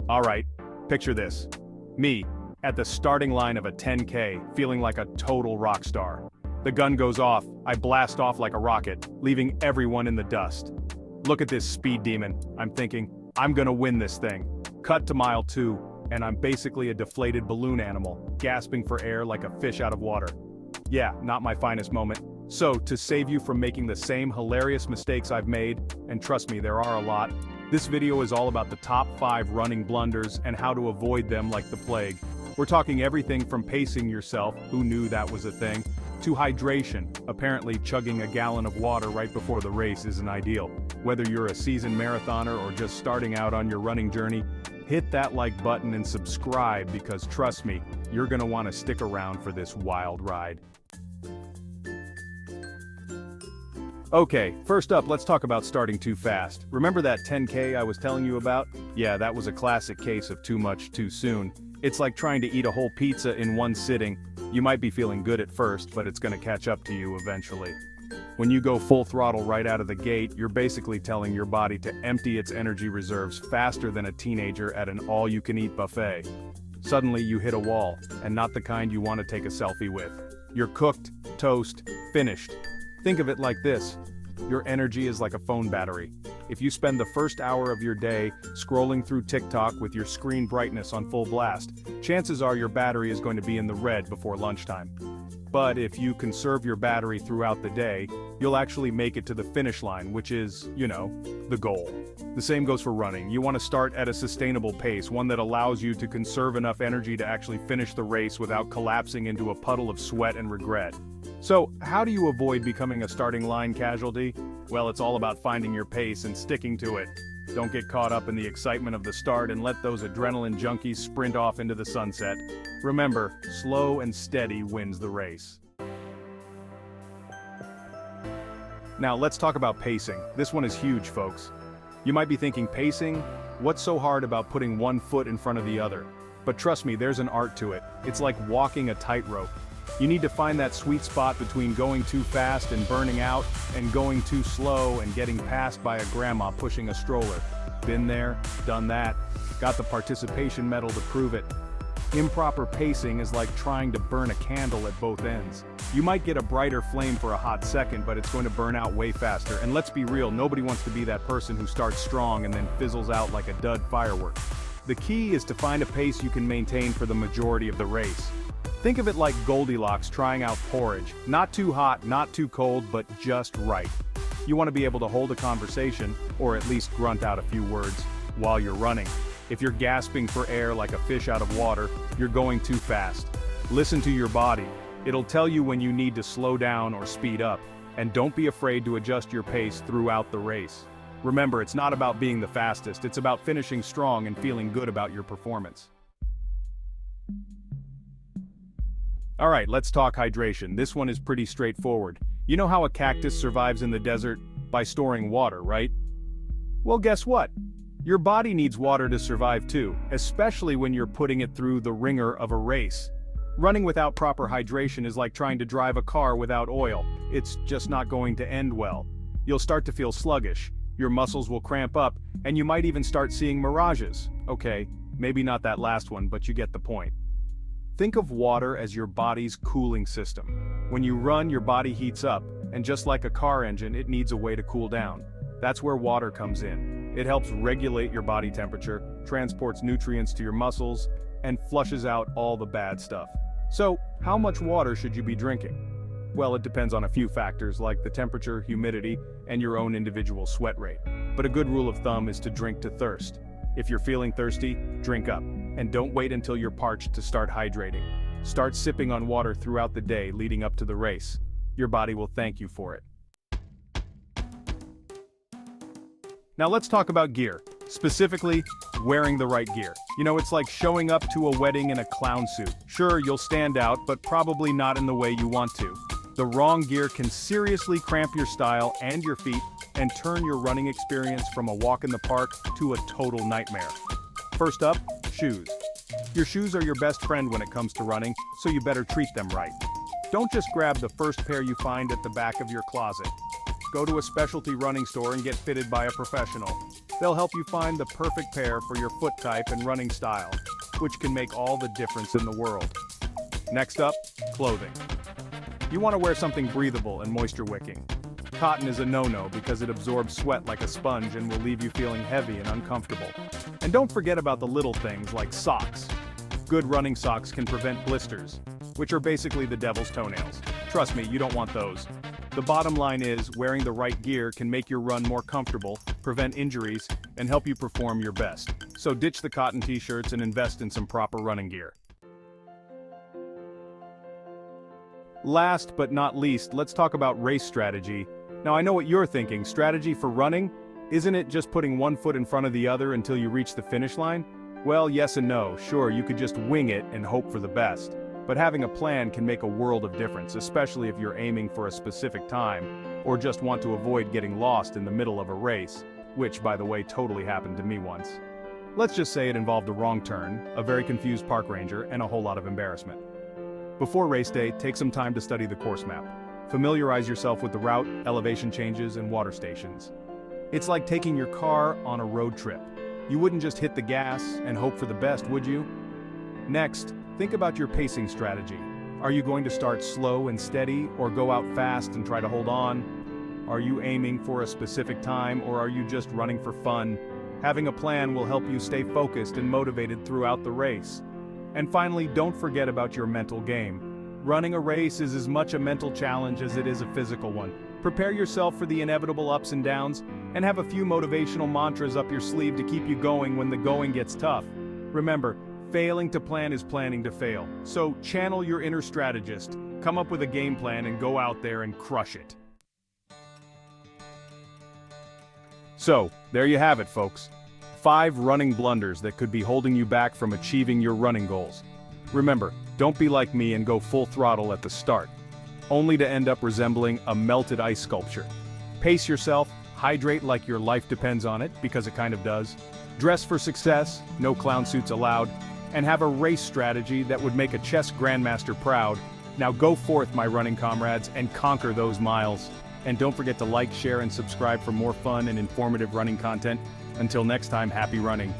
Alright, picture this. Me, at the starting line of a 10K, feeling like a total rock star. The gun goes off, I blast off like a rocket, leaving everyone in the dust. Look at this speed demon, I'm thinking, I'm gonna win this thing. Cut to mile 2, and I'm basically a deflated balloon animal, gasping for air like a fish out of water. Yeah, not my finest moment. So, to save you from making the same hilarious mistakes I've made, and trust me, there are a lot, this video is all about the top 5 running blunders and how to avoid them like the plague. We're talking everything from pacing yourself, who knew that was a thing, to hydration. Apparently chugging a gallon of water right before the race isn't ideal. Whether you're a seasoned marathoner or just starting out on your running journey, hit that like button and subscribe because trust me, you're gonna want to stick around for this wild ride. Okay, first up, let's talk about starting too fast. Remember that 10K I was telling you about? Yeah, that was a classic case of too much too soon. It's like trying to eat a whole pizza in one sitting. You might be feeling good at first, but it's gonna catch up to you eventually. When you go full throttle right out of the gate, you're basically telling your body to empty its energy reserves faster than a teenager at an all-you-can-eat buffet. Suddenly you hit a wall, and not the kind you want to take a selfie with. You're cooked, toast, finished. Think of it like this. Your energy is like a phone battery. If you spend the first hour of your day scrolling through TikTok with your screen brightness on full blast, chances are your battery is going to be in the red before lunchtime. But if you conserve your battery throughout the day, you'll actually make it to the finish line, which is, the goal. The same goes for running. You want to start at a sustainable pace, one that allows you to conserve enough energy to actually finish the race without collapsing into a puddle of sweat and regret. So, how do you avoid becoming a starting line casualty? Well, it's all about finding your pace and sticking to it. Don't get caught up in the excitement of the start and let those adrenaline junkies sprint off into the sunset. Remember, slow and steady wins the race. Now, let's talk about pacing. This one is huge, folks. You might be thinking, pacing? What's so hard about putting one foot in front of the other? But trust me, there's an art to it. It's like walking a tightrope. You need to find that sweet spot between going too fast and burning out, and going too slow and getting passed by a grandma pushing a stroller. Been there, done that, got the participation medal to prove it. Improper pacing is like trying to burn a candle at both ends. You might get a brighter flame for a hot second, but it's going to burn out way faster. And let's be real, nobody wants to be that person who starts strong and then fizzles out like a dud firework. The key is to find a pace you can maintain for the majority of the race. Think of it like Goldilocks trying out porridge. Not too hot, not too cold, but just right. You want to be able to hold a conversation, or at least grunt out a few words, while you're running. If you're gasping for air like a fish out of water, you're going too fast. Listen to your body. It'll tell you when you need to slow down or speed up, and don't be afraid to adjust your pace throughout the race. Remember, it's not about being the fastest, it's about finishing strong and feeling good about your performance. Alright, let's talk hydration. This one is pretty straightforward. You know how a cactus survives in the desert? By storing water, right? Well, guess what? Your body needs water to survive too, especially when you're putting it through the ringer of a race. Running without proper hydration is like trying to drive a car without oil. It's just not going to end well. You'll start to feel sluggish, your muscles will cramp up, and you might even start seeing mirages. Okay, maybe not that last one, but you get the point. Think of water as your body's cooling system. When you run, your body heats up, and just like a car engine, it needs a way to cool down. That's where water comes in. It helps regulate your body temperature, transports nutrients to your muscles, and flushes out all the bad stuff. So, how much water should you be drinking? Well, it depends on a few factors like the temperature, humidity, and your own individual sweat rate. But a good rule of thumb is to drink to thirst. If you're feeling thirsty, drink up. And don't wait until you're parched to start hydrating. Start sipping on water throughout the day leading up to the race. Your body will thank you for it. Now let's talk about gear. Specifically, wearing the right gear. It's like showing up to a wedding in a clown suit. Sure, you'll stand out, but probably not in the way you want to. The wrong gear can seriously cramp your style and your feet, and turn your running experience from a walk in the park to a total nightmare. First up, shoes. Your shoes are your best friend when it comes to running, so you better treat them right. Don't just grab the first pair you find at the back of your closet. go to a specialty running store and get fitted by a professional. They'll help you find the perfect pair for your foot type and running style, which can make all the difference in the world. Next up, clothing. You want to wear something breathable and moisture-wicking. Cotton is a no-no because it absorbs sweat like a sponge and will leave you feeling heavy and uncomfortable. And don't forget about the little things like socks. Good running socks can prevent blisters, which are basically the devil's toenails. Trust me, you don't want those. The bottom line is, wearing the right gear can make your run more comfortable, prevent injuries, and help you perform your best. So ditch the cotton t-shirts and invest in some proper running gear. Last but not least, let's talk about race strategy. Now I know what you're thinking, strategy for running? Isn't it just putting one foot in front of the other until you reach the finish line? Well, yes and no. Sure, you could just wing it and hope for the best. But having a plan can make a world of difference, especially if you're aiming for a specific time, or just want to avoid getting lost in the middle of a race, which, by the way, totally happened to me once. Let's just say it involved a wrong turn, a very confused park ranger, and a whole lot of embarrassment. Before race day, take some time to study the course map. Familiarize yourself with the route, elevation changes, and water stations. It's like taking your car on a road trip. You wouldn't just hit the gas and hope for the best, would you? Next, think about your pacing strategy. Are you going to start slow and steady, or go out fast and try to hold on? Are you aiming for a specific time, or are you just running for fun? Having a plan will help you stay focused and motivated throughout the race. And finally, don't forget about your mental game. Running a race is as much a mental challenge as it is a physical one. Prepare yourself for the inevitable ups and downs, and have a few motivational mantras up your sleeve to keep you going when the going gets tough. Remember, failing to plan is planning to fail. So channel your inner strategist, come up with a game plan, and go out there and crush it. So, there you have it, folks. 5 running blunders that could be holding you back from achieving your running goals. Remember, don't be like me and go full throttle at the start, only to end up resembling a melted ice sculpture. Pace yourself, hydrate like your life depends on it, because it kind of does. Dress for success, no clown suits allowed, and have a race strategy that would make a chess grandmaster proud. Now go forth, my running comrades, and conquer those miles. And don't forget to like, share, and subscribe for more fun and informative running content. Until next time, happy running.